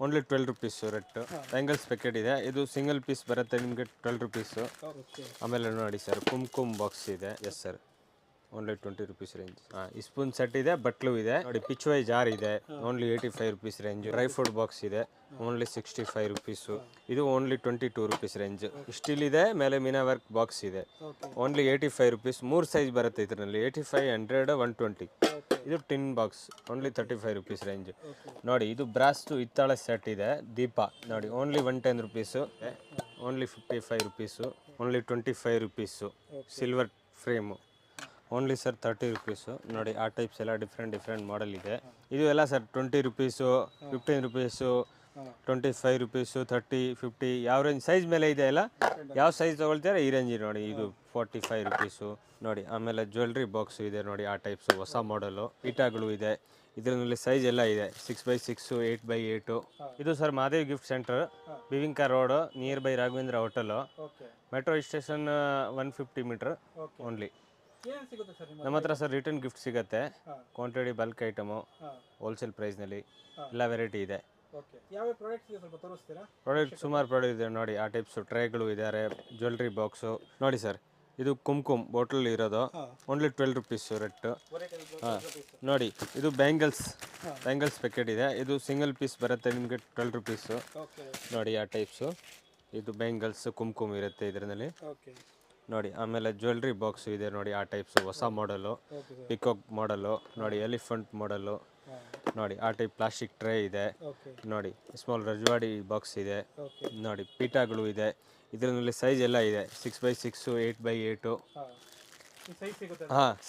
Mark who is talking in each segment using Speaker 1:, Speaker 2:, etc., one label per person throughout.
Speaker 1: Only 12 rupees rate. Bangles packet ಇದೆ, ಇದು single piece ಬರುತ್ತೆ ನಿಮಗೆ 12 ರುಪೀಸು. ಆಮೇಲೆ ನೋಡಿ ಸರ್ ಕುಮ್ಕುಮ್ ಬಾಕ್ಸ್ ಇದೆ. S sir, only 20 rupees range. ಈ ಸ್ಪೂನ್ ಸೆಟ್ ಇದೆ, ಬಟ್ಲು ಇದೆ ನೋಡಿ. ಪಿಚ್ವೈ ಜಾರ್ ಇದೆ, only 85 rupees range. Dry fruit box ಇದೆ, ಓನ್ಲಿ 65 ರುಪೀಸು. ಇದು ಓನ್ಲಿ 22 ರುಪೀಸ್ ರೇಂಜ್. ಸ್ಟೀಲ್ ಇದೆ, ಮೇಲೆ ಮೀನಾ ವರ್ಕ್ ಬಾಕ್ಸ್ ಇದೆ, ಓನ್ಲಿ 85 ರುಪೀಸ್. 3 ಸೈಜ್ ಬರುತ್ತೆ ಇದರಲ್ಲಿ, 85, 100, 120. ಇದು tin box, only 35 rupees range. ನೋಡಿ ಇದು ಬ್ರಾಸ್ದು ಹಿತ್ತಾಳೆ ಸೆಟ್ ಇದೆ, ದೀಪ ನೋಡಿ, only 110 rupees, only 55 rupees, only 25 rupees. Silver frame only sir 30 rupees. ನೋಡಿ ಆ ಟೈಪ್ಸ್ ಎಲ್ಲ ಡಿಫ್ರೆಂಟ್ ಮಾಡೆಲ್ ಇದೆ. ಇದು ಎಲ್ಲ ಸರ್ 20 ರುಪೀಸು, 15 ರುಪೀಸು, 25 ರುಪೀಸು, 30, 50, ಯಾವ ರೇಂಜ್ ಸೈಜ್ ಮೇಲೆ ಇದೆ ಎಲ್ಲ. ಯಾವ ಸೈಜ್ ತೊಗೊಳ್ತೀರಾ ಈ ರೇಂಜ್ ನೋಡಿ. ಇದು 45 ರುಪೀಸು ನೋಡಿ. ಆಮೇಲೆ ಜ್ಯುವೆಲ್ರಿ ಬಾಕ್ಸ್ ಇದೆ ನೋಡಿ, ಆ ಟೈಪ್ಸು ಹೊಸ ಮಾಡೆಲು. ಪೀಠಗಳು ಇದೆ, ಇದರಲ್ಲಿ ಸೈಜ್ ಎಲ್ಲ ಇದೆ, 6x6, 8x8. ಇದು ಸರ್ ಮಾದೇವ್ ಗಿಫ್ಟ್ ಸೆಂಟರ್, ಬಿವಿಂಕ road, near by Raghavendra hotel, metro station 150 metre only. ನಮ್ಮ ಹತ್ರ ಸರ್ ರಿಟರ್ನ್ ಗಿಫ್ಟ್ ಸಿಗುತ್ತೆ, ಕ್ವಾಂಟಿಟಿ ಬಲ್ಕ್ ಐಟಮು, ಹೋಲ್ಸೇಲ್ ಪ್ರೈಸ್ನಲ್ಲಿ ಎಲ್ಲ ವೆರೈಟಿ ಇದೆ. ಪ್ರಾಡಕ್ಟ್ ಸುಮಾರು ಪ್ರಾಡಕ್ಟ್ ಇದೆ ನೋಡಿ, ಆ ಟೈಪ್ಸು ಟ್ರೇಗಳು ಇದ್ದಾರೆ, ಜ್ಯುವೆಲ್ರಿ ಬಾಕ್ಸು ನೋಡಿ ಸರ್. ಇದು ಕುಮ್ಕುಮ್ ಬಾಟಲ್ ಇರೋದು, ಓನ್ಲಿ 12 ರುಪೀಸು ರೆಟ್. ನೋಡಿ ಇದು ಬ್ಯಾಂಗಲ್ಸ್ ಪ್ಯಾಕೆಟ್ ಇದೆ, ಇದು ಸಿಂಗಲ್ ಪೀಸ್ ಬರುತ್ತೆ ನಿಮಗೆ 12 ರುಪೀಸು ನೋಡಿ, ಆ ಟೈಪ್ಸು. ಇದು ಬ್ಯಾಂಗಲ್ಸ್ ಕುಮ್ಕುಮ್ ಇರುತ್ತೆ ಇದರಲ್ಲಿ ನೋಡಿ. ಆಮೇಲೆ ಜ್ಯುವೆಲ್ರಿ ಬಾಕ್ಸ್ ಇದೆ ನೋಡಿ, ಆ ಟೈಪ್ಸು ಹೊಸ ಮಾಡೆಲು, ಪಿಕಾಕ್ ಮಾಡೆಲು ನೋಡಿ, ಎಲಿಫೆಂಟ್ ಮಾಡೆಲು ನೋಡಿ, ಆ ಟೈಪ್. ಪ್ಲಾಸ್ಟಿಕ್ ಟ್ರೇ ಇದೆ ನೋಡಿ, ಸ್ಮಾಲ್ ರಜವಾಡಿ ಬಾಕ್ಸ್ ಇದೆ ನೋಡಿ. ಪೀಠಗಳು ಇದೆ, ಇದರಲ್ಲಿ ಸೈಜ್ ಎಲ್ಲ ಇದೆ, 6x6, 8x8.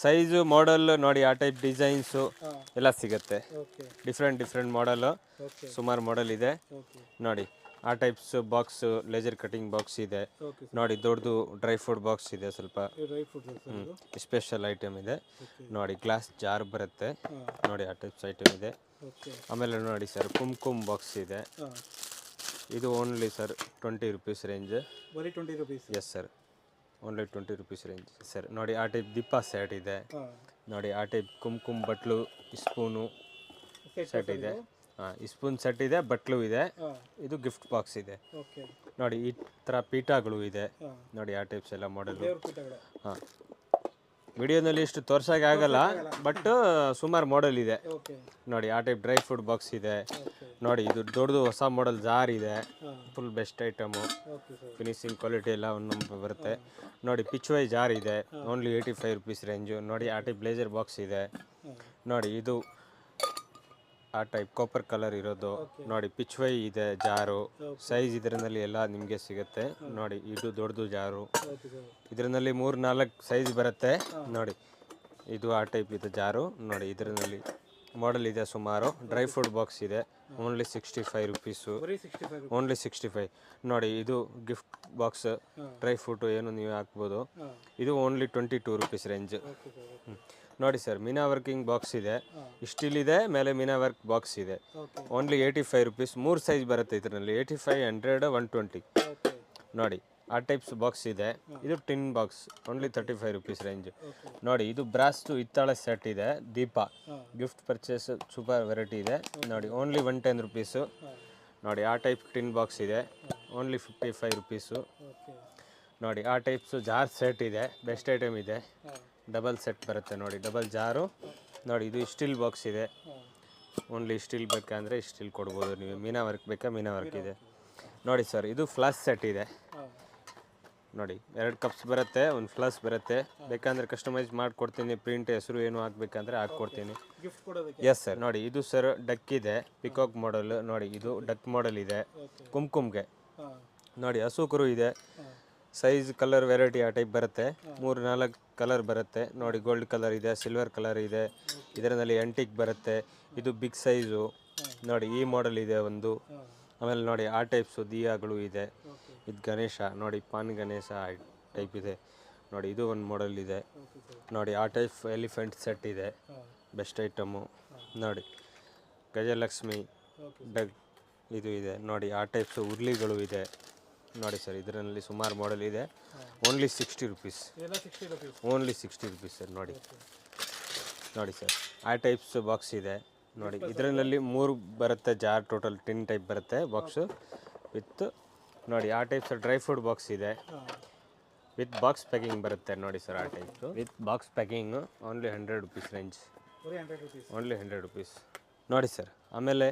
Speaker 1: ಸೈಜು ಮಾಡೆಲ್ ನೋಡಿ, ಆ ಟೈಪ್ ಡಿಸೈನ್ಸು ಎಲ್ಲ ಸಿಗುತ್ತೆ. ಡಿಫ್ರೆಂಟ್ ಮಾಡೆಲು, ಸುಮಾರು ಮಾಡೆಲ್ ಇದೆ ನೋಡಿ. ಆ types box, laser cutting box ಇದೆ ನೋಡಿ. ದೊಡ್ಡದು ಡ್ರೈ ಫ್ರೂಟ್ ಬಾಕ್ಸ್ ಇದೆ, ಸ್ವಲ್ಪ ಸ್ಪೆಷಲ್ ಐಟಮ್ ಇದೆ ನೋಡಿ. ಗ್ಲಾಸ್ ಜಾರ್ ಬರುತ್ತೆ ನೋಡಿ, ಆ ಟೈಪ್ಸ್ ಐಟಮ್ ಇದೆ. ಆಮೇಲೆ ನೋಡಿ ಸರ್ ಕುಮ್ಕುಮ್ ಬಾಕ್ಸ್ ಇದೆ, ಇದು only sir 20 rupees range. S sir, only 20 rupees range sir. ನೋಡಿ ಆ ಟೈಪ್ ದೀಪ ಸೆಟ್ ಇದೆ ನೋಡಿ, ಆ ಟೈಪ್ ಕುಮ್ಕುಮ್ ಬಟ್ಲು ಸ್ಪೂನು ಸೆಟ್ ಇದೆ. ಈ ಸ್ಪೂನ್ ಸೆಟ್ ಇದೆ, ಬಟ್ಲು ಇದೆ. ಇದು ಗಿಫ್ಟ್ ಬಾಕ್ಸ್ ಇದೆ ನೋಡಿ. ಈ ಥರ ಪೀಠಗಳು ಇದೆ ನೋಡಿ, ಆ ಟೈಪ್ಸ್ ಎಲ್ಲ ಮಾಡೆಲ್. ವಿಡಿಯೋನಲ್ಲಿ ಇಷ್ಟು ತೋರ್ಸೋಕೆ ಆಗಲ್ಲ, ಬಟ್ ಸುಮಾರು ಮಾಡೆಲ್ ಇದೆ ನೋಡಿ. ಆ ಟೈಪ್ ಡ್ರೈ ಫ್ರೂಟ್ ಬಾಕ್ಸ್ ಇದೆ ನೋಡಿ. ಇದು ದೊಡ್ಡದು ಹೊಸ ಮಾಡೆಲ್ ಜಾರ್ ಇದೆ, full best item, finishing quality ಎಲ್ಲ ಒಂದು ಬರುತ್ತೆ ನೋಡಿ. ಪಿಚ್ವೈ ಜಾರ್ ಇದೆ, ಓನ್ಲಿ 85 ರುಪೀಸ್ ರೇಂಜು ನೋಡಿ. ಆ ಟೈಪ್ ಬ್ಲೇಸರ್ ಬಾಕ್ಸ್ ಇದೆ ನೋಡಿ. ಇದು ಆ ಟೈಪ್ ಕಾಪರ್ ಕಲರ್ ಇರೋದು ನೋಡಿ. ಪಿಚ್ವೈ ಇದೆ ಜಾರು, ಸೈಜ್ ಇದರಲ್ಲಿ ಎಲ್ಲ ನಿಮಗೆ ಸಿಗುತ್ತೆ ನೋಡಿ. ಇದು ದೊಡ್ಡದು ಜಾರು, ಇದರಲ್ಲಿ 3-4 ಸೈಜ್ ಬರುತ್ತೆ ನೋಡಿ. ಇದು ಆ ಟೈಪ್ ಇದೆ ಜಾರು ನೋಡಿ. ಇದರಲ್ಲಿ ಮಾಡೆಲ್ ಇದೆ ಸುಮಾರು. ಡ್ರೈ ಫ್ರೂಟ್ ಬಾಕ್ಸ್ ಇದೆ, ಓನ್ಲಿ 65 ರುಪೀಸು, ಓನ್ಲಿ 65 ನೋಡಿ. ಇದು ಗಿಫ್ಟ್ ಬಾಕ್ಸ್, ಡ್ರೈ ಫ್ರೂಟು ಏನು ನೀವು ಹಾಕ್ಬೋದು. ಇದು ಓನ್ಲಿ 22 ರುಪೀಸ್ ರೇಂಜ್ ನೋಡಿ ಸರ್. ಮೀನಾ ವರ್ಕಿಂಗ್ ಬಾಕ್ಸ್ ಇದೆ, ಸ್ಟೀಲ್ ಇದೆ, ಮೇಲೆ ಮೀನಾ ವರ್ಕ್ ಬಾಕ್ಸ್ ಇದೆ, ಓನ್ಲಿ 85 ರುಪೀಸ್. 3 ಸೈಜ್ ಬರುತ್ತೆ ಇದರಲ್ಲಿ, 85, 100, 120 ನೋಡಿ. ಆ ಟೈಪ್ಸ್ ಬಾಕ್ಸ್ ಇದೆ. ಇದು tin box, only 35 rupees range ನೋಡಿ. ಇದು ಬ್ರಾಸ್ದು ಹಿತ್ತಾಳೆ ಸೆಟ್ ಇದೆ, ದೀಪ ಗಿಫ್ಟ್ ಪರ್ಚೇಸ್, ಸೂಪರ್ ವೆರೈಟಿ ಇದೆ ನೋಡಿ, ಓನ್ಲಿ 110 ರುಪೀಸು ನೋಡಿ. ಆ ಟೈಪ್ ಟಿನ್ ಬಾಕ್ಸ್ ಇದೆ, ಓನ್ಲಿ 55 ರುಪೀಸು ನೋಡಿ. ಆ ಟೈಪ್ಸು ಜಾರ್ ಸೆಟ್ ಇದೆ, ಬೆಸ್ಟ್ ಐಟಮ್ ಇದೆ, ಡಬಲ್ ಸೆಟ್ ಬರುತ್ತೆ ನೋಡಿ, ಡಬಲ್ ಜಾರು ನೋಡಿ. ಇದು ಸ್ಟೀಲ್ ಬಾಕ್ಸ್ ಇದೆ, ಓನ್ಲಿ ಸ್ಟೀಲ್ ಬೇಕಂದರೆ ಸ್ಟೀಲ್ ಕೊಡ್ಬೋದು ನೀವು. ಮೀನಾ ವರ್ಕ್ ಬೇಕಾ, ಮೀನಾ ವರ್ಕ್ ಇದೆ ನೋಡಿ ಸರ್. ಇದು ಫ್ಲಾಸ್ ಸೆಟ್ ಇದೆ ನೋಡಿ, 2 ಕಪ್ಸ್ ಬರುತ್ತೆ, ಒಂದು ಫ್ಲಾಸ್ ಬರುತ್ತೆ. ಬೇಕಂದರೆ ಕಸ್ಟಮೈಸ್ ಮಾಡಿಕೊಡ್ತೀನಿ, ಪ್ರಿಂಟ್ ಹೆಸರು ಏನು ಹಾಕ್ಬೇಕಂದ್ರೆ ಹಾಕ್ಕೊಡ್ತೀನಿ. ಎಸ್ ಸರ್ ನೋಡಿ. ಇದು ಸರ್ ಡಕ್ ಇದೆ, ಪಿಕಾಕ್ ಮಾಡೆಲ್ ನೋಡಿ. ಇದು ಡಕ್ ಮಾಡೆಲ್ ಇದೆ ಕುಮ್ಕುಮ್ಗೆ ನೋಡಿ. ಹಸುಕರು ಇದೆ, ಸೈಜ್ ಕಲರ್ ವೆರೈಟಿ ಆ ಟೈಪ್ ಬರುತ್ತೆ, 3-4 ಕಲರ್ ಬರುತ್ತೆ ನೋಡಿ. ಗೋಲ್ಡ್ ಕಲರ್ ಇದೆ, ಸಿಲ್ವರ್ ಕಲರ್ ಇದೆ, ಇದರಲ್ಲಿ ಆಂಟಿಕ್ ಬರುತ್ತೆ. ಇದು ಬಿಗ್ ಸೈಜು ನೋಡಿ, ಈ ಮಾಡೆಲ್ ಇದೆ ಒಂದು. ಆಮೇಲೆ ನೋಡಿ ಆ ಟೈಪ್ಸು ದಿಯಾಗಳು ಇದೆ. ಇದು ಗಣೇಶ ನೋಡಿ, ಪಾನ್ ಗಣೇಶ ಟೈಪ್ ಇದೆ ನೋಡಿ. ಇದು ಒಂದು ಮಾಡೆಲ್ ಇದೆ ನೋಡಿ. ಆ ಟೈಪ್ ಎಲಿಫೆಂಟ್ ಸೆಟ್ ಇದೆ, ಬೆಸ್ಟ್ ಐಟಮು ನೋಡಿ. ಗಜಲಕ್ಷ್ಮಿ ಡಗ್ ಇದು ಇದೆ ನೋಡಿ. ಆ ಟೈಪ್ಸು ಉರ್ಲಿಗಳು ಇದೆ ನೋಡಿ ಸರ್. ಇದರಲ್ಲಿ ಸುಮಾರು ಮಾಡೆಲ್ ಇದೆ, only 60 rupees, only 60 rupees sir ನೋಡಿ. ನೋಡಿ ಸರ್, ಆ ಟೈಪ್ಸ್ ಬಾಕ್ಸ್ ಇದೆ ನೋಡಿ ಇದರಲ್ಲಿ 3 ಬರುತ್ತೆ ಜಾರ್, ಟೋಟಲ್ 10 ಟೈಪ್ ಬರುತ್ತೆ ಬಾಕ್ಸು ವಿತ್ ನೋಡಿ ಆ type sir dry fruit box ಇದೆ ವಿತ್ ಬಾಕ್ಸ್ ಪ್ಯಾಕಿಂಗ್ ಬರುತ್ತೆ ನೋಡಿ ಸರ್ ಆ types with box packing only 100 rupees range, only 100 rupees ನೋಡಿ ಸರ್. ಆಮೇಲೆ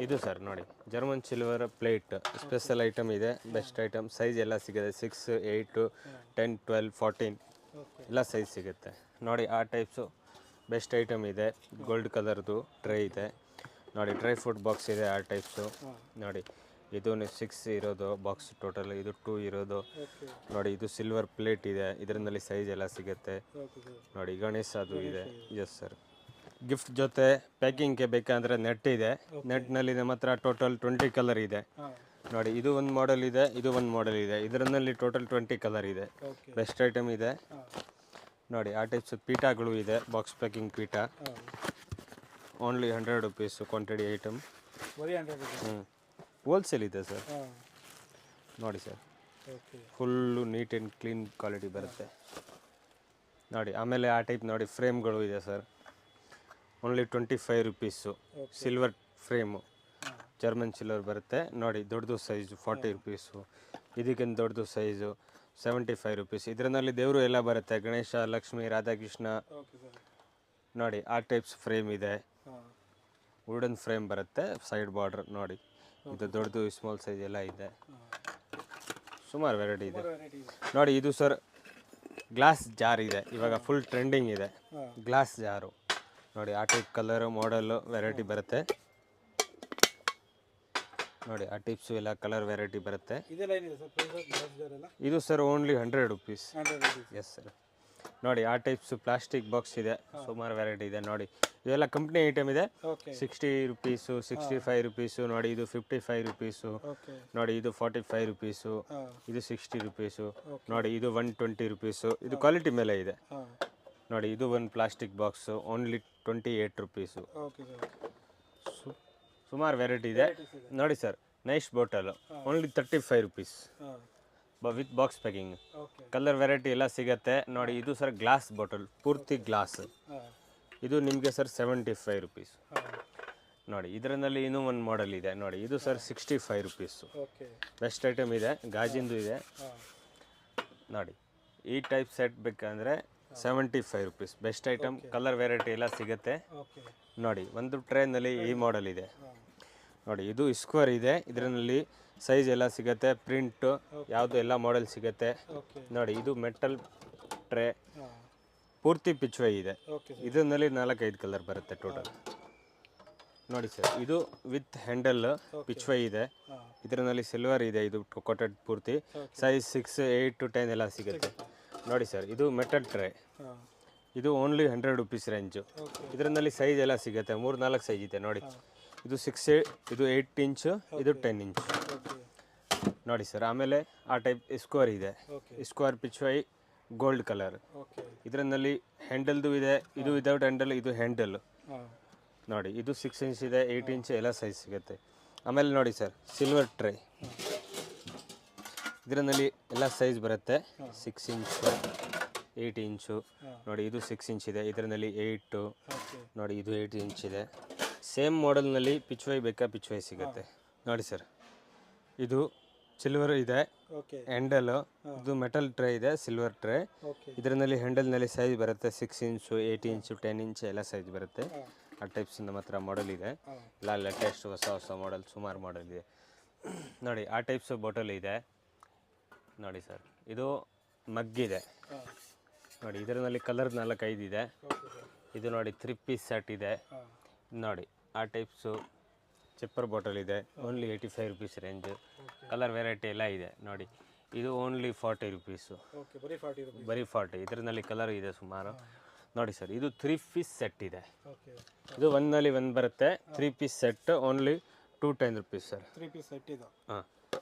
Speaker 1: ಇದು ಸರ್ ನೋಡಿ German silver plate special item ಇದೆ, ಬೆಸ್ಟ್ ಐಟಮ್, ಸೈಜ್ ಎಲ್ಲ ಸಿಗುತ್ತೆ 6, 8, 10, 12, 14 ಎಲ್ಲ ಸೈಜ್ ಸಿಗುತ್ತೆ ನೋಡಿ ಆ ಟೈಪ್ಸು ಬೆಸ್ಟ್ ಐಟಮ್ ಇದೆ. ಗೋಲ್ಡ್ ಕಲರ್ದು ಟ್ರೇ ಇದೆ ನೋಡಿ, ಡ್ರೈ ಫ್ರೂಟ್ ಬಾಕ್ಸ್ ಇದೆ ಆ ಟೈಪ್ಸು ನೋಡಿ. ಇದು 6 ಇರೋದು ಬಾಕ್ಸ್ ಟೋಟಲ್, ಇದು 2 ಇರೋದು ನೋಡಿ. ಇದು ಸಿಲ್ವರ್ ಪ್ಲೇಟ್ ಇದೆ, ಇದರಲ್ಲಿ ಸೈಜ್ ಎಲ್ಲ ಸಿಗುತ್ತೆ ನೋಡಿ. ಗಣೇಶ ಅದು ಇದೆ. Yes sir. ಗಿಫ್ಟ್ ಜೊತೆ ಪ್ಯಾಕಿಂಗ್ಗೆ ಬೇಕಂದರೆ ನೆಟ್ ಇದೆ, ನೆಟ್ನಲ್ಲಿ ನಮ್ಮ ಹತ್ರ ಟೋಟಲ್ 20 ಕಲರ್ ಇದೆ ನೋಡಿ. ಇದು ಒಂದು ಮಾಡೆಲ್ ಇದೆ, ಇದು ಒಂದು ಮಾಡೆಲ್ ಇದೆ, ಇದರಲ್ಲಿ ಟೋಟಲ್ 20 ಕಲರ್ ಇದೆ. ಬೆಸ್ಟ್ ಐಟಮ್ ಇದೆ ನೋಡಿ. ಆ ಟೈಪ್ಸ್ ಪೀಠಗಳು ಇದೆ, ಬಾಕ್ಸ್ ಪ್ಯಾಕಿಂಗ್ ಪೀಠ only 100 rupees quantity item. Wholesale ಇದೆ ಸರ್ ನೋಡಿ sir. Full neat and clean quality ಬರುತ್ತೆ ನೋಡಿ. ಆಮೇಲೆ ಆ ಟೈಪ್ ನೋಡಿ ಫ್ರೇಮ್ಗಳು ಇದೆ sir, only 25 rupees. Silver frame German silver ಬರುತ್ತೆ ನೋಡಿ. ದೊಡ್ಡದು ಸೈಜು 40 ರುಪೀಸು, ಇದಕ್ಕಿಂತ ದೊಡ್ಡದು ಸೈಜು 75 ರುಪೀಸ್. ಇದರಲ್ಲಿ ದೇವರು ಎಲ್ಲ ಬರುತ್ತೆ, ಗಣೇಶ, ಲಕ್ಷ್ಮಿ, ರಾಧಾಕೃಷ್ಣ ನೋಡಿ. ಆ ಟೈಪ್ಸ್ ಫ್ರೇಮ್ ಇದೆ, ವುಡನ್ ಫ್ರೇಮ್ ಬರುತ್ತೆ, ಸೈಡ್ ಬಾರ್ಡರ್ ನೋಡಿ. ಇದು ದೊಡ್ಡದು ಸ್ಮಾಲ್ ಸೈಜ್ ಎಲ್ಲ ಇದೆ, ಸುಮಾರು ವೆರೈಟಿ ಇದೆ ನೋಡಿ. ಇದು ಸರ್ ಗ್ಲಾಸ್ ಜಾರ್ ಇದೆ, ಇವಾಗ ಫುಲ್ ಟ್ರೆಂಡಿಂಗ್ ಇದೆ ಗ್ಲಾಸ್ ಜಾರು ನೋಡಿ. ಆ ಟೈಪ್ ಕಲರು ಮಾಡೆಲ್ಲು ವೆರೈಟಿ ಬರುತ್ತೆ ನೋಡಿ. ಆ ಟೈಪ್ಸು ಎಲ್ಲ ಕಲರ್ ವೆರೈಟಿ ಬರುತ್ತೆ. ಇದು sir only 100 rupees. Yes sir ನೋಡಿ. ಆ ಟೈಪ್ಸು ಪ್ಲಾಸ್ಟಿಕ್ ಬಾಕ್ಸ್ ಇದೆ, ಸುಮಾರು ವೆರೈಟಿ ಇದೆ ನೋಡಿ. ಇವೆಲ್ಲ ಕಂಪ್ನಿ ಐಟಮ್ ಇದೆ. 60 ರುಪೀಸು, 65 ರುಪೀಸು ನೋಡಿ. ಇದು 55 ರುಪೀಸು ನೋಡಿ. ಇದು 45 ರುಪೀಸು, ಇದು 60 ರುಪೀಸು ನೋಡಿ. ಇದು 120 ರುಪೀಸು. ಇದು ಕ್ವಾಲಿಟಿ ಮೇಲೆ ಇದೆ ನೋಡಿ. ಇದು ಒಂದು ಪ್ಲಾಸ್ಟಿಕ್ ಬಾಕ್ಸು ಓನ್ಲಿ 28 ರುಪೀಸು. ಸುಮಾರು ವೆರೈಟಿ ಇದೆ ನೋಡಿ sir. Nice bottle only 35 rupees with box packing. Colour variety ಎಲ್ಲ ಸಿಗುತ್ತೆ ನೋಡಿ. ಇದು ಸರ್ ಗ್ಲಾಸ್ ಬಾಟಲ್, ಪೂರ್ತಿ ಗ್ಲಾಸ್. ಇದು ನಿಮಗೆ ಸರ್ 75 ರುಪೀಸ್ ನೋಡಿ. ಇದರಲ್ಲಿ ಇನ್ನೂ ಒಂದು ಮಾಡೆಲ್ ಇದೆ ನೋಡಿ. ಇದು ಸರ್ 65 ರುಪೀಸು. ಬೆಸ್ಟ್ ಐಟಮ್ ಇದೆ, ಗಾಜಿಂದು ಇದೆ ನೋಡಿ. ಈ ಟೈಪ್ ಸೆಟ್ ಬೇಕಂದರೆ 75 rupees. Best item, colour variety ಎಲ್ಲ ಸಿಗುತ್ತೆ ನೋಡಿ. ಒಂದು ಟ್ರೇನಲ್ಲಿ ಈ ಮಾಡೆಲ್ ಇದೆ ನೋಡಿ. ಇದು ಸ್ಕ್ವೇರ್ ಇದೆ, ಇದರಲ್ಲಿ ಸೈಜ್ ಎಲ್ಲ ಸಿಗುತ್ತೆ, ಪ್ರಿಂಟು ಯಾವುದು ಎಲ್ಲ ಮಾಡೆಲ್ ಸಿಗುತ್ತೆ ನೋಡಿ. ಇದು ಮೆಟಲ್ ಟ್ರೇ, ಪೂರ್ತಿ ಪಿಚ್ವೈ ಇದೆ. ಇದರಲ್ಲಿ 4-5 ಕಲರ್ ಬರುತ್ತೆ ಟೋಟಲ್ ನೋಡಿ ಸರ್. ಇದು ವಿತ್ ಹ್ಯಾಂಡಲ್ ಪಿಚ್ವೈ ಇದೆ, ಇದರಲ್ಲಿ ಸಿಲ್ವರ್ ಇದೆ. ಇದು ಕೊಟೆಡ್ ಪೂರ್ತಿ ಸೈಜ್ 6, 8, 10 ಎಲ್ಲ ಸಿಗುತ್ತೆ ನೋಡಿ ಸರ್. ಇದು ಮೆಟಲ್ ಟ್ರೇ, ಇದು ಓನ್ಲಿ 100 ರುಪೀಸ್ ರೇಂಜು. ಇದರಲ್ಲಿ ಸೈಜ್ ಎಲ್ಲ ಸಿಗುತ್ತೆ, 3-4 ಸೈಜ್ ಇದೆ ನೋಡಿ. ಇದು 6, ಇದು 8 ಇಂಚು, ಇದು 10 ಇಂಚು ನೋಡಿ ಸರ್. ಆಮೇಲೆ ಆ ಟೈಪ್ ಸ್ಕ್ವೇರ್ ಇದೆ, ಸ್ಕ್ವೇರ್ ಪಿಚ್ವೈ ಗೋಲ್ಡ್ ಕಲರ್. ಇದರಲ್ಲಿ ಹ್ಯಾಂಡಲ್ದು ಇದೆ, ಇದು ವಿದೌಟ್ ಹ್ಯಾಂಡಲ್, ಇದು ಹ್ಯಾಂಡಲ್ ನೋಡಿ. ಇದು 6 ಇಂಚ್ ಇದೆ, 8 ಇಂಚ್ ಎಲ್ಲ ಸೈಜ್ ಸಿಗುತ್ತೆ. ಆಮೇಲೆ ನೋಡಿ ಸರ್ ಸಿಲ್ವರ್ ಟ್ರೇ, ಇದರಲ್ಲಿ ಎಲ್ಲ ಸೈಜ್ ಬರುತ್ತೆ. 6 ಇಂಚು, 8 ಇಂಚು ನೋಡಿ. ಇದು 6 ಇಂಚ್ ಇದೆ, ಇದರಲ್ಲಿ 8 ನೋಡಿ. ಇದು 8 ಇಂಚ್ ಇದೆ. ಸೇಮ್ ಮಾಡೆಲ್ನಲ್ಲಿ ಪಿಚ್ವೈ ಬೇಕಾ ಪಿಚ್ವೈ ಸಿಗುತ್ತೆ ನೋಡಿ ಸರ್. ಇದು ಸಿಲ್ವರ್ ಇದೆ ಹ್ಯಾಂಡಲ್, ಇದು ಮೆಟಲ್ ಟ್ರೇ ಇದೆ, ಸಿಲ್ವರ್ ಟ್ರೇ. ಇದರಲ್ಲಿ ಹ್ಯಾಂಡಲ್ನಲ್ಲಿ ಸೈಜ್ ಬರುತ್ತೆ 6 ಇಂಚು, 8 ಇಂಚು, 10 ಇಂಚ್ ಎಲ್ಲ ಸೈಜ್ ಬರುತ್ತೆ. ಆ ಟೈಪ್ಸ್ ನಮ್ಮ ಹತ್ರ ಮಾಡೆಲ್ ಇದೆ ಎಲ್ಲ, ಲೇಟೆಸ್ಟ್ ಹೊಸ ಮಾಡೆಲ್, ಸುಮಾರು ಮಾಡೆಲ್ ಇದೆ ನೋಡಿ. ಆ ಟೈಪ್ಸ್ ಬಾಟಲ್ ಇದೆ ನೋಡಿ ಸರ್. ಇದು ಮಗ್ಗಿದೆ ನೋಡಿ. ಇದರಲ್ಲಿ ಕಲರ್ 4-5 ಇದೆ. ಇದು ನೋಡಿ 3 ಪೀಸ್ ಸೆಟ್ ಇದೆ ನೋಡಿ. ಆ ಟೈಪ್ಸು ಚಿಪ್ಪರ್ ಬಾಟಲ್ ಇದೆ, only 85 rupees range. Colour variety ಎಲ್ಲ ಇದೆ ನೋಡಿ. ಇದು ಓನ್ಲಿ 40 ರುಪೀಸು, ಬರೀ 40. ಇದರಲ್ಲಿ ಕಲರ್ ಇದೆ ಸುಮಾರು ನೋಡಿ ಸರ್. ಇದು 3 ಪೀಸ್ ಸೆಟ್ ಇದೆ, ಇದು ಒಂದಲ್ಲಿ ಒಂದು ಬರುತ್ತೆ. 3 piece set only 210 rupees sir. 3 piece set ಇದು ಹಾಂ,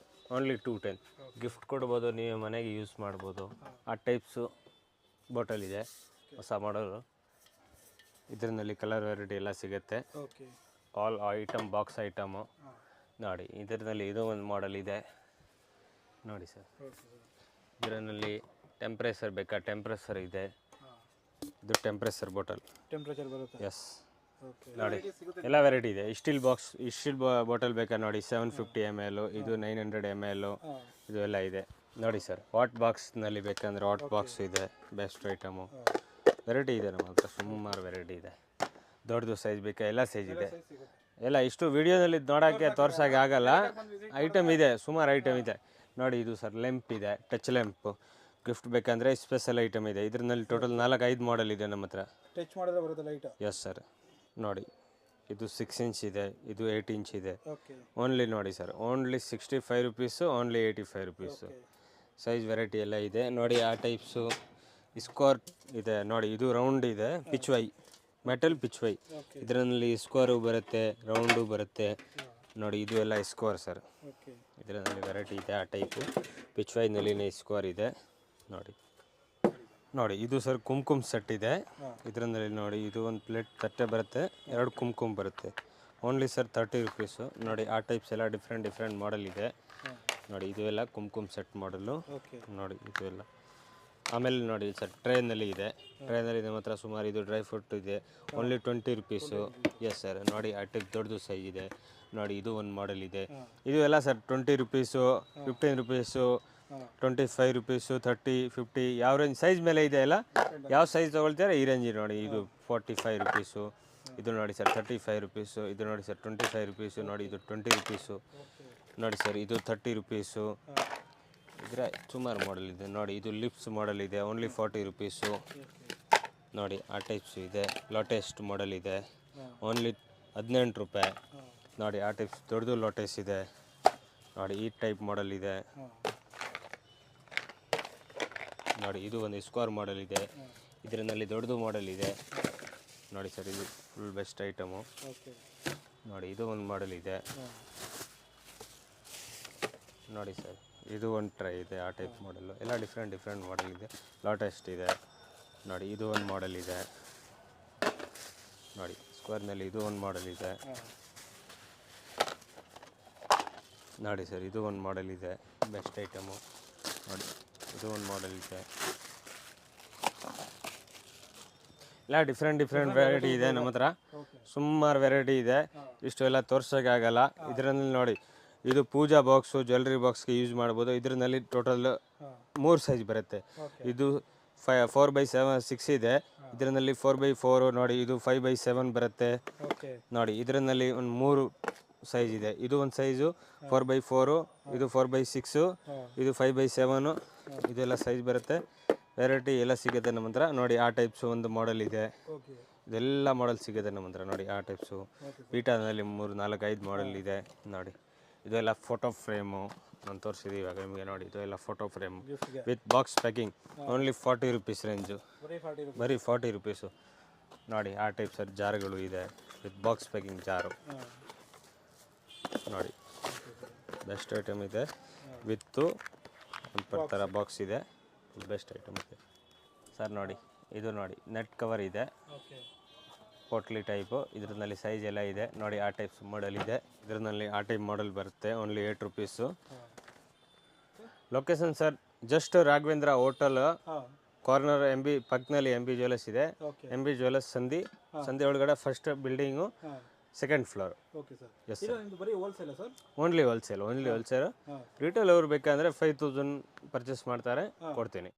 Speaker 1: ಓನ್ಲಿ 210. ಗಿಫ್ಟ್ ಕೊಡ್ಬೋದು, ನೀವು ಮನೆಗೆ ಯೂಸ್ ಮಾಡ್ಬೋದು. ಆ ಟೈಪ್ಸು ಬಾಟಲ್ ಇದೆ, ಹೊಸ ಮಾಡಲು. ಇದರಲ್ಲಿ ಕಲರ್ ವೆರೈಟಿ ಎಲ್ಲ ಸಿಗುತ್ತೆ, ಆಲ್ ಐಟಮ್ ಬಾಕ್ಸ್ ಐಟಮು ನೋಡಿ. ಇದರಲ್ಲಿ ಇದು ಒಂದು ಮಾಡೆಲ್ ಇದೆ ನೋಡಿ ಸರ್. ಇದರಲ್ಲಿ ಟೆಂಪ್ರೇಚರ್ ಬೇಕಾ, ಟೆಂಪ್ರೇಚರ್ ಇದೆ. ಇದು ಟೆಂಪ್ರೇಚರ್ ಬಾಟಲ್, ಟೆಂಪ್ರೇಚರ್ ಬರುತ್ತೆ. ಎಸ್ ನೋಡಿ ಎಲ್ಲ ವೆರೈಟಿ ಇದೆ. ಸ್ಟೀಲ್ ಬಾಟಲ್ ಬೇಕಾ ನೋಡಿ, 750 ml, ಇದು 900 ml, ಇದು ಎಲ್ಲ ಇದೆ ನೋಡಿ ಸರ್. ಹಾಟ್ ಬಾಕ್ಸ್ನಲ್ಲಿ ಬೇಕಂದ್ರೆ ಹಾಟ್ ಬಾಕ್ಸ್ ಇದೆ, ಬೆಸ್ಟ್ ಐಟಮು. ವೆರೈಟಿ ಇದೆ ನಮ್ಮ ಹತ್ರ, ಸುಮಾರು ವೆರೈಟಿ ಇದೆ. ದೊಡ್ಡದು ಸೈಜ್ ಬೇಕಾ, ಎಲ್ಲ ಸೈಜ್ ಇದೆ. ಎಲ್ಲ ಇಷ್ಟು ವಿಡಿಯೋದಲ್ಲಿ ನೋಡೋಕ್ಕೆ ತೋರ್ಸೋಕ್ಕೆ ಆಗಲ್ಲ, ಐಟಮ್ ಇದೆ, ಸುಮಾರು ಐಟಮ್ ಇದೆ ನೋಡಿ. ಇದು ಸರ್ ಲೆಂಪ್ ಇದೆ, ಟಚ್ ಲೆಂಪ್. ಗಿಫ್ಟ್ ಬೇಕಂದರೆ ಸ್ಪೆಷಲ್ ಐಟಮ್ ಇದೆ. ಇದರಲ್ಲಿ ಟೋಟಲ್ 4-5 ಮಾಡೆಲ್ ಇದೆ ನಮ್ಮ ಹತ್ರ.
Speaker 2: ಟಚ್ ಮಾಡಿದ್ರೆ ಬರುತ್ತೆ ಲೈಟ್.
Speaker 1: Yes sir. ನೋಡಿ ಇದು 6 ಇಂಚ್ ಇದೆ, ಇದು 8 ಇಂಚ್ ಇದೆ. ಓನ್ಲಿ ನೋಡಿ sir, only 65 rupees, only 85 rupees. Size variety ಎಲ್ಲ ಇದೆ ನೋಡಿ. ಆ ಟೈಪ್ಸು ಸ್ಕ್ವೇರ್ ಇದೆ ನೋಡಿ. ಇದು ರೌಂಡ್ ಇದೆ, ಪಿಚ್ವೈ ಮೆಟಲ್ ಪಿಚ್ವೈ. ಇದರಲ್ಲಿ ಸ್ಕ್ವೇರು ಬರುತ್ತೆ, ರೌಂಡು ಬರುತ್ತೆ ನೋಡಿ. ಇದು ಎಲ್ಲ ಸ್ಕ್ವೇರ್ ಸರ್. ಇದರಲ್ಲಿ ವೆರೈಟಿ ಇದೆ. ಆ ಟೈಪು ಪಿಚ್ವೈನಲ್ಲಿನೇ ಸ್ಕ್ವೇರ್ ಇದೆ ನೋಡಿ. ನೋಡಿ ಇದು ಸರ್ ಕುಂಕುಮ್ ಸೆಟ್ ಇದೆ. ಇದರಲ್ಲಿ ನೋಡಿ, ಇದು ಒಂದು ಪ್ಲೇಟ್ ತಟ್ಟೆ ಬರುತ್ತೆ, 2 ಕುಂಕುಮ್ ಬರುತ್ತೆ. ಓನ್ಲಿ ಸರ್ 30 ರುಪೀಸು ನೋಡಿ. ಆ ಟೈಪ್ಸ್ ಎಲ್ಲ ಡಿಫ್ರೆಂಟ್ ಮಾಡೆಲ್ ಇದೆ ನೋಡಿ. ಇದು ಎಲ್ಲ ಕುಂಕುಮ್ ಸೆಟ್ ಮಾಡಲು ನೋಡಿ. ಇದು ಎಲ್ಲ ಆಮೇಲೆ ನೋಡಿ ಸರ್ ಟ್ರೇನಲ್ಲಿ ಇದೆ. ಟ್ರೇನಲ್ಲಿ ನಮ್ಮ ಹತ್ರ ಸುಮಾರು. ಇದು ಡ್ರೈ ಫ್ರೂಟ್ ಇದೆ, ಓನ್ಲಿ 20 ರುಪೀಸು. Yes sir. ನೋಡಿ ಆ ಟೈಪ್ ದೊಡ್ಡದು ಸೈಜ್ ಇದೆ ನೋಡಿ. ಇದು ಒಂದು ಮಾಡೆಲ್ ಇದೆ. ಇದು ಎಲ್ಲ ಸರ್ 20 ರುಪೀಸು, 15 ರುಪೀಸು, 25 ರುಪೀಸು, 30, 50, ಯಾವ ರೇಂಜ್ ಸೈಜ್ ಮೇಲೆ ಇದೆ ಎಲ್ಲ. ಯಾವ ಸೈಜ್ ತೊಗೊಳ್ತೀರಾ ಈ ರೇಂಜ್ ನೋಡಿ. ಇದು 45 ರುಪೀಸು. ಇದು ನೋಡಿ ಸರ್ 35 ರುಪೀಸು. ಇದು ನೋಡಿ ಸರ್ 25 ರುಪೀಸು ನೋಡಿ. ಇದು 20 ರುಪೀಸು ನೋಡಿ ಸರ್. ಇದು 30 ರುಪೀಸು. ಇದ್ರೆ ಸುಮಾರು ಮಾಡೆಲ್ ಇದೆ ನೋಡಿ. ಇದು ಲಿಪ್ಸ್ ಮಾಡೆಲ್ ಇದೆ, ಓನ್ಲಿ 40 ರುಪೀಸು ನೋಡಿ. ಆ ಟೈಪ್ಸು ಇದೆ. ಲೋಟೆಸ್ಟ್ ಮಾಡೆಲ್ ಇದೆ, ಓನ್ಲಿ 18 ರೂಪಾಯಿ ನೋಡಿ. ಆ ಟೈಪ್ಸ್ ದೊಡ್ಡದು ಲೋಟೆಸ್ ಇದೆ ನೋಡಿ. ಈ ಟೈಪ್ ಮಾಡೆಲ್ ಇದೆ ನೋಡಿ. ಇದು ಒಂದು ಸ್ಕ್ವೇರ್ ಮಾಡೆಲ್ ಇದೆ. ಇದರಲ್ಲಿ ದೊಡ್ಡದು ಮಾಡೆಲ್ ಇದೆ ನೋಡಿ ಸರ್. ಇದು ಫುಲ್ ಬೆಸ್ಟ್ ಐಟಮು ನೋಡಿ. ಇದು ಒಂದು ಮಾಡೆಲ್ ಇದೆ ನೋಡಿ ಸರ್. ಇದು ಒಂದು ಟ್ರೈ ಇದೆ, ಆ ಟೈಪ್ ಮಾಡೆಲ್ಲು. ಎಲ್ಲ ಡಿಫ್ರೆಂಟ್ ಮಾಡೆಲ್ ಇದೆ. ಲಾಟೆಸ್ಟ್ ಇದೆ ನೋಡಿ. ಇದು ಒಂದು ಮಾಡೆಲ್ ಇದೆ ನೋಡಿ. ಸ್ಕ್ವೇರ್ನಲ್ಲಿ ಇದು ಒಂದು ಮಾಡೆಲ್ ಇದೆ ನೋಡಿ ಸರ್. ಇದು ಒಂದು ಮಾಡೆಲ್ ಇದೆ, ಬೆಸ್ಟ್ ಐಟಮು ನೋಡಿ. ಇದು ಒಂದು ಮಾಡೆಲ್ ಇದೆ. ಎಲ್ಲ ಡಿಫ್ರೆಂಟ್ ವೆರೈಟಿ ಇದೆ ನಮ್ಮ ಹತ್ರ. ಸುಮಾರು ವೆರೈಟಿ ಇದೆ, ಇಷ್ಟು ಎಲ್ಲ ತೋರ್ಸೋಕ್ಕಾಗಲ್ಲ. ಇದರಲ್ಲಿ ನೋಡಿ, ಇದು ಪೂಜಾ ಬಾಕ್ಸು, ಜ್ಯುವೆಲ್ರಿ ಬಾಕ್ಸ್ಗೆ ಯೂಸ್ ಮಾಡ್ಬೋದು. ಇದರಲ್ಲಿ ಟೋಟಲ್ 3 ಸೈಜ್ ಬರುತ್ತೆ. ಇದು 4x6 ಇದೆ. ಇದರಲ್ಲಿ 4x4 ನೋಡಿ. ಇದು 5x7 ಬರುತ್ತೆ ನೋಡಿ. ಇದರಲ್ಲಿ ಒಂದು 3 ಸೈಜ್ ಇದೆ. ಇದು ಒಂದು ಸೈಜು 4x4, ಇದು 4x6, ಇದು 5x7, ಇದೆಲ್ಲ ಸೈಜ್ ಬರುತ್ತೆ. ವೆರೈಟಿ ಎಲ್ಲ ಸಿಗುತ್ತೆ ನಮ್ಮ ಹತ್ರ ನೋಡಿ. ಆ ಟೈಪ್ಸು ಒಂದು ಮಾಡೆಲ್ ಇದೆ. ಇದೆಲ್ಲ ಮಾಡೆಲ್ ಸಿಗುತ್ತೆ ನಮ್ಮ ಹತ್ರ ನೋಡಿ. ಆ ಟೈಪ್ಸು ಪೀಠಾದಲ್ಲಿ 3-4-5 ಮಾಡೆಲ್ ಇದೆ ನೋಡಿ. ಇದೆಲ್ಲ ಫೋಟೋ ಫ್ರೇಮು ನಾನು ತೋರಿಸಿದ್ದೀವಿ ಇವಾಗ ನಿಮಗೆ ನೋಡಿ. ಇದು ಎಲ್ಲ photo frame with box packing, only 40 rupees range, ಬರೀ 40 ರುಪೀಸು ನೋಡಿ. ಆ ಟೈಪ್ ಸರ್ ಜಾರ್ಗಳು ಇದೆ ವಿತ್ ಬಾಕ್ಸ್ ಪ್ಯಾಕಿಂಗ್ ಜಾರು ನೋಡಿ. ಬೆಸ್ಟ್ ಐಟಮ್ ಇದೆ ವಿತ್ತು ಒಂದು ಥರ ಬಾಕ್ಸ್ ಇದೆ. ಬೆಸ್ಟ್ ಐಟಮ್ ಇದೆ ಸರ್ ನೋಡಿ. ಇದು ನೋಡಿ ನೆಟ್ ಕವರ್ ಇದೆ, ಪೋಟ್ಲಿ ಟೈಪು. ಇದರಲ್ಲಿ ಸೈಜ್ ಎಲ್ಲ ಇದೆ ನೋಡಿ. ಆ ಟೈಪ್ಸ್ ಮಾಡೆಲ್ ಇದೆ. ಇದರಲ್ಲಿ ಆ ಟೈಪ್ ಮಾಡೆಲ್ ಬರುತ್ತೆ, only 8 rupees. Location sir just Raghavendra hotel corner, ಪಕ್ಕದಲ್ಲಿ MB ಜ್ಯುವೆಲ್ಲರ್ಸ್ ಇದೆ. MB ಜ್ಯುವೆಲ್ಲರ್ಸ್ ಸಂಧಿ ಒಳಗಡೆ first building, 2nd floor. Yes sir. Only wholesale. Retail ಅವ್ರು ಬೇಕಂದರೆ 5000 ಪರ್ಚೇಸ್ ಮಾಡ್ತಾರೆ, ಕೊಡ್ತೀನಿ.